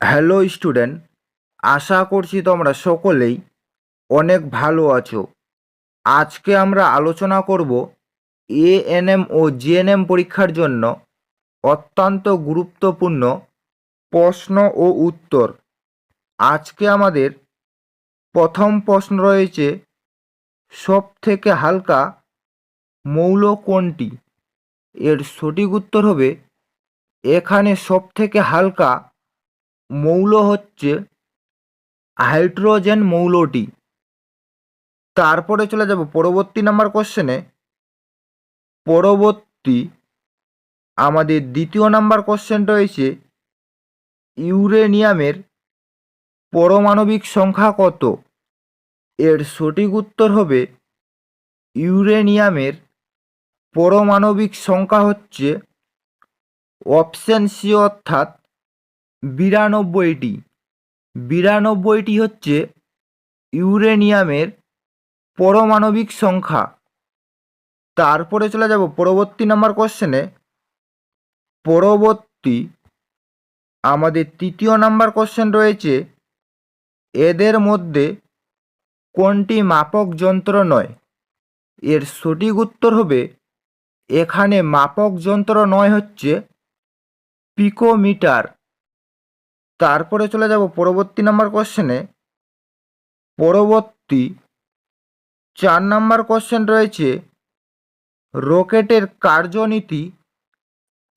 Hello student, আশা করছি তোমরা সকলেই অনেক ভালো আছো। আজকে আমরা আলোচনা করব এএনএম ও জিএনএম পরীক্ষার জন্য অত্যন্ত গুরুত্বপূর্ণ প্রশ্ন ও উত্তর। আজকে আমাদের প্রথম প্রশ্ন রয়েছে, সব থেকে হালকা মৌল কোনটি? এর সঠিক উত্তর হবে, এখানে সব থেকে হালকা মৌল হচ্ছে হাইড্রোজেন মৌলটি। তারপরে চলে যাব পরবর্তী নাম্বার কোশ্চেনে। পরবর্তী আমাদের দ্বিতীয় নাম্বার কোশ্চেন রয়েছে, ইউরেনিয়ামের পারমাণবিক সংখ্যা কত? এর সঠিক উত্তর হবে, ইউরেনিয়ামের পারমাণবিক সংখ্যা হচ্ছে অপশন সি অর্থাৎ 92টি। 92টি হচ্ছে ইউরেনিয়ামের পারমাণবিক সংখ্যা। তারপরে চলে যাব পরবর্তী নাম্বার কোশ্চেনে। পরবর্তী আমাদের তৃতীয় নাম্বার কোশ্চেন রয়েছে, এদের মধ্যে কোনটি মাপক যন্ত্র নয়? এর সঠিক উত্তর হবে, এখানে মাপক যন্ত্র নয় হচ্ছে পিকোমিটার। তারপরে চলে যাব পরবর্তী নাম্বার কোশ্চেনে। পরবর্তী 4 নাম্বার কোশ্চেন রয়েছে, রকেটের কার্যনীতি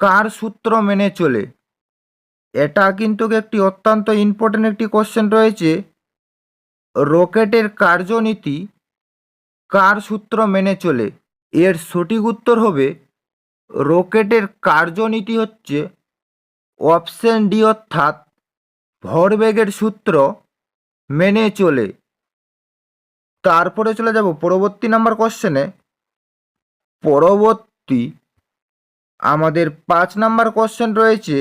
কার সূত্র মেনে চলে? এটা কিন্তু একটি অত্যন্ত ইম্পর্টেন্ট একটি কোশ্চেন রয়েছে, রকেটের কার্যনীতি কার সূত্র মেনে চলে? এর সঠিক উত্তর হবে, রকেটের কার্যনীতি হচ্ছে অপশন ডি অর্থাৎ ভরবেগের সূত্র মেনে চলে। তারপরে চলে যাব পরবর্তী নাম্বার কোশ্চেনে। পরবর্তী আমাদের 5 নাম্বার কোশ্চেন রয়েছে,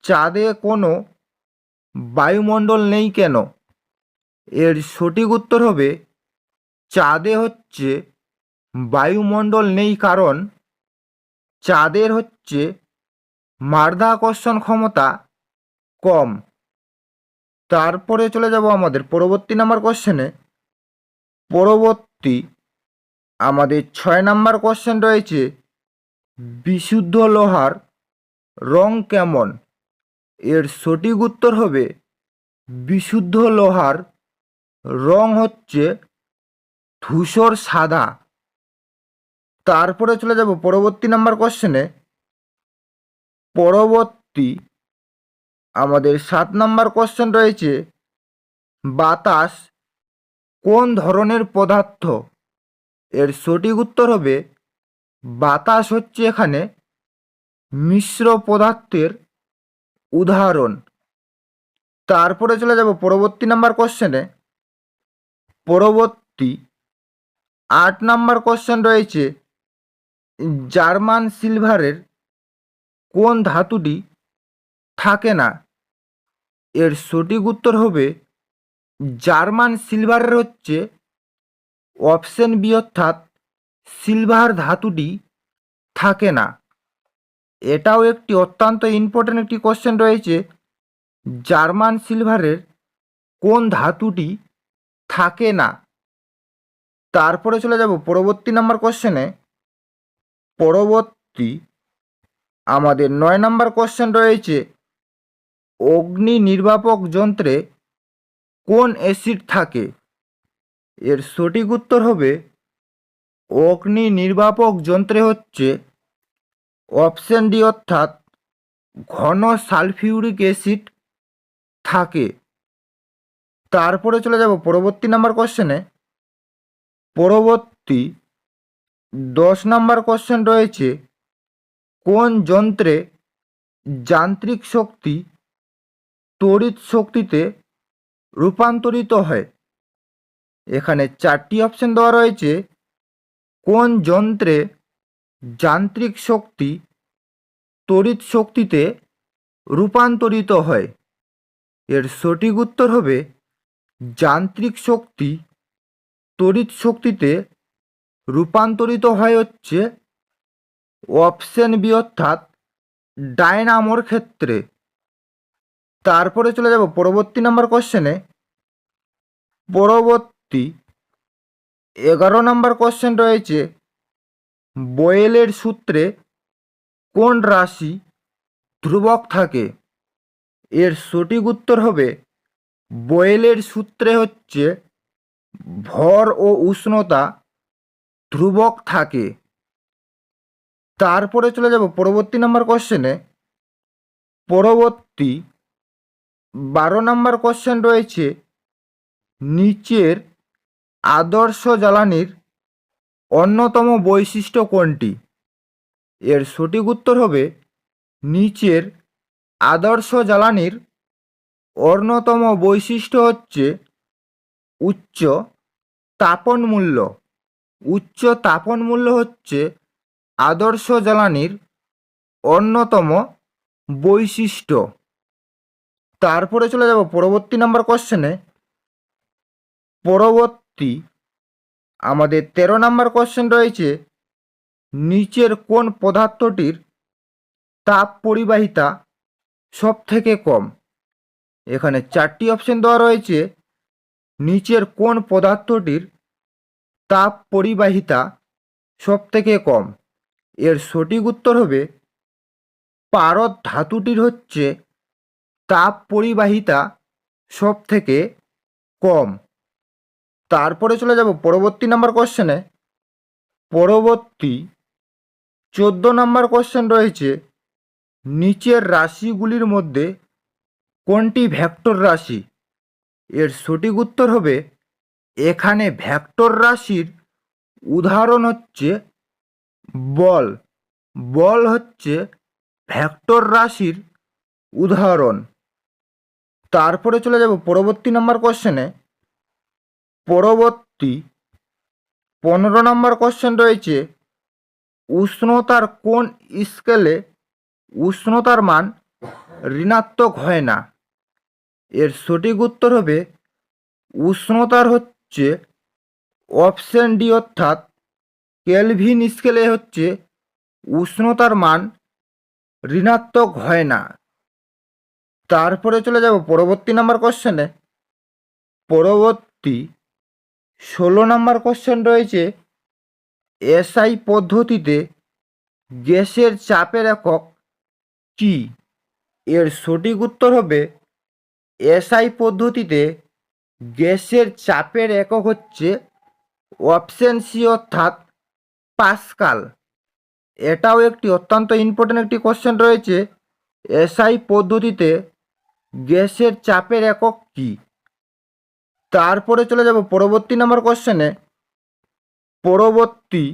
চাঁদে কোনো বায়ুমণ্ডল নেই কেন? এর সঠিক উত্তর হবে, চাঁদে হচ্ছে বায়ুমণ্ডল নেই কারণ চাঁদের হচ্ছে মাধ্যাকর্ষণ ক্ষমতা কম। তারপরে চলে যাব আমাদের পরবর্তী নাম্বার কোশ্চেনে। পরবর্তী আমাদের 6 নাম্বার কোশ্চেন রয়েছে, বিশুদ্ধ লোহার রং কেমন? এর সঠিক উত্তর হবে, বিশুদ্ধ লোহার রং হচ্ছে ধূসর সাদা। তারপরে চলে যাব পরবর্তী নাম্বার কোশ্চেনে। পরবর্তী আমাদের 7 নাম্বার কোশ্চেন রয়েছে, বাতাস কোন ধরনের পদার্থ? এর সঠিক উত্তর হবে, বাতাস হচ্ছে এখানে মিশ্র পদার্থের উদাহরণ। তারপরে চলে যাব পরবর্তী নাম্বার কোশ্চেনে। পরবর্তী 8 নাম্বার কোশ্চেন রয়েছে, জার্মান সিলভারের কোন ধাতুটি থাকে না? এর সঠিক উত্তর হবে, জার্মান সিলভারের হচ্ছে অপশন বি অর্থাৎ সিলভার ধাতুটি থাকে না। এটাও একটি অত্যন্ত ইম্পর্টেন্ট একটি কোশ্চেন রয়েছে, জার্মান সিলভারের কোন ধাতুটি থাকে না? তারপরে চলে যাব পরবর্তী নাম্বার কোশ্চেনে। পরবর্তী আমাদের 9 নাম্বার কোশ্চেন রয়েছে, অগ্নি নির্বাপক যন্ত্রে কোন অ্যাসিড থাকে? এর সঠিক উত্তর হবে, অগ্নি নির্বাপক যন্ত্রে হচ্ছে অপশন ডি অর্থাৎ ঘন সালফিউরিক অ্যাসিড থাকে। তারপরে চলে যাব পরবর্তী নাম্বার কোশ্চেনে। পরবর্তী 10 নাম্বার কোশ্চেন রয়েছে, কোন যন্ত্রে যান্ত্রিক শক্তি তড়িৎ শক্তিতে রূপান্তরিত হয়? এখানে 4টি অপশন দেওয়া রয়েছে, কোন যন্ত্রে যান্ত্রিক শক্তি তড়িৎ শক্তিতে রূপান্তরিত হয়? এর সঠিক উত্তর হবে, যান্ত্রিক শক্তি তড়িৎ শক্তিতে রূপান্তরিত হয় হচ্ছে অপশন বি অর্থাৎ ডায়নামোর ক্ষেত্রে। তারপরে চলে যাব পরবর্তী নাম্বার কোশ্চেনে। পরবর্তী 11 নাম্বার কোশ্চেন রয়েছে, বয়েলের সূত্রে কোন রাশি ধ্রুবক থাকে? এর সঠিক উত্তর হবে, বয়েলের সূত্রে হচ্ছে ভর ও উষ্ণতা ধ্রুবক থাকে। তারপরে চলে যাব পরবর্তী নাম্বার কোশ্চেনে। পরবর্তী 12 নাম্বার কোশ্চেন রয়েছে, নিচের আদর্শ জ্বালানির অন্যতম বৈশিষ্ট্য কোনটি? এর সঠিক উত্তর হবে, নিচের আদর্শ জ্বালানির অন্যতম বৈশিষ্ট্য হচ্ছে উচ্চ তাপন মূল্য। উচ্চ তাপন মূল্য হচ্ছে আদর্শ জ্বালানির অন্যতম বৈশিষ্ট্য। তারপরে চলে যাব পরবর্তী নাম্বার কোশ্চেনে। পরবর্তী আমাদের 13 নাম্বার কোশ্চেন রয়েছে, নিচের কোন পদার্থটির তাপ পরিবাহিতা সব থেকে কম? এখানে 4টি অপশন দেওয়া রয়েছে, নিচের কোন পদার্থটির তাপ পরিবাহিতা সব থেকে কম? এর সঠিক উত্তর হবে, পারদ ধাতুটির হচ্ছে তাপ পরিবাহিতা সব থেকে কম। তারপরে চলে যাব পরবর্তী নাম্বার কোশ্চেনে। পরবর্তী 14 নাম্বার কোশ্চেন রয়েছে, নিচের রাশিগুলির মধ্যে কোনটি ভেক্টর রাশি? এর সঠিক উত্তর হবে, এখানে ভেক্টর রাশির উদাহরণ হচ্ছে বল। বল হচ্ছে ভেক্টর রাশির উদাহরণ। তারপরে চলে যাব পরবর্তী নাম্বার কোশ্চেনে। পরবর্তী 15 নাম্বার কোশ্চেন রয়েছে, উষ্ণতার কোন স্কেলে উষ্ণতার মান ঋণাত্মক হয় না? এর সঠিক উত্তর হবে, উষ্ণতার হচ্ছে অপশন ডি, অর্থাৎ কেলভিন স্কেলে হচ্ছে উষ্ণতার মান ঋণাত্মক হয় না। তারপরে চলে যাব পরবর্তী নাম্বার কোশ্চেনে। পরবর্তী 16 নাম্বার কোশ্চেন রয়েছে, এসআই পদ্ধতিতে গ্যাসের চাপের একক কি? এর সঠিক উত্তর হবে, এসআই পদ্ধতিতে গ্যাসের চাপের একক হচ্ছে অপশন সি, অর্থাৎ পাস্কাল। এটাও একটি অত্যন্ত ইম্পর্টেন্ট একটি কোশ্চেন রয়েছে, এসআই পদ্ধতিতে গ্যাসের চাপের একক কি? তারপরে চলে যাব পরবর্তী নাম্বার কোশ্চেনে। পরবর্তী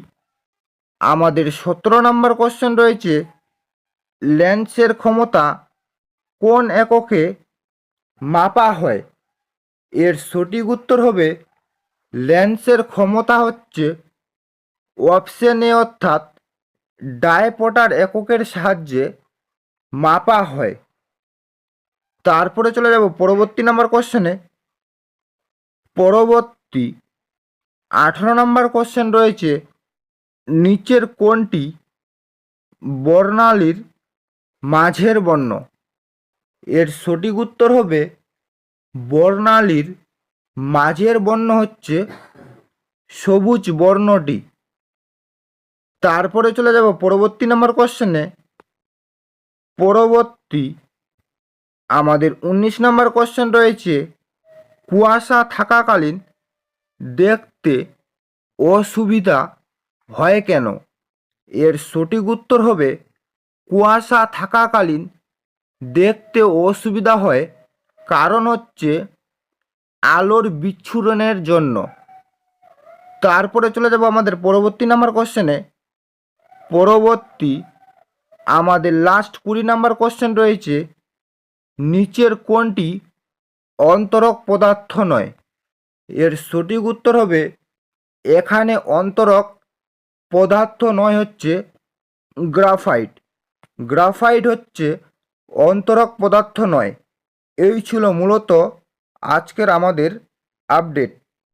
আমাদের 17 নাম্বার কোশ্চেন রয়েছে, লেন্সের ক্ষমতা কোন এককে মাপা হয়? এর সঠিক উত্তর হবে, লেন্সের ক্ষমতা হচ্ছে অপশন এ, অর্থাৎ ডায়পটার এককের সাহায্যে মাপা হয়। তারপরে চলে যাব পরবর্তী নাম্বার কোশ্চেনে। পরবর্তী 18 নাম্বার কোশ্চেন রয়েছে, নিচের কোনটি বর্ণালীর মাঝের বর্ণ? এর সঠিক উত্তর হবে, বর্ণালীর মাঝের বর্ণ হচ্ছে সবুজ বর্ণটি। তারপরে চলে যাব পরবর্তী নাম্বার কোশ্চেনে। পরবর্তী আমাদের 19 নাম্বার কোশ্চেন রয়েছে, কুয়াশা থাকাকালীন দেখতে অসুবিধা হয় কেন? এর সঠিক উত্তর হবে, কুয়াশা থাকাকালীন দেখতে অসুবিধা হয় কারণ হচ্ছে আলোর বিচ্ছুরণের জন্য। তারপরে চলে যাব আমাদের পরবর্তী নাম্বার কোশ্চেনে। পরবর্তী আমাদের লাস্ট 20 নাম্বার কোশ্চেন রয়েছে, নিচের কোনটি অন্তরক পদার্থ নয়? এর সঠিক উত্তর হবে, এখানে অন্তরক পদার্থ নয় হচ্ছে গ্রাফাইট। গ্রাফাইট হচ্ছে অন্তরক পদার্থ নয়। এই ছিল মূলত আজকের আমাদের আপডেট।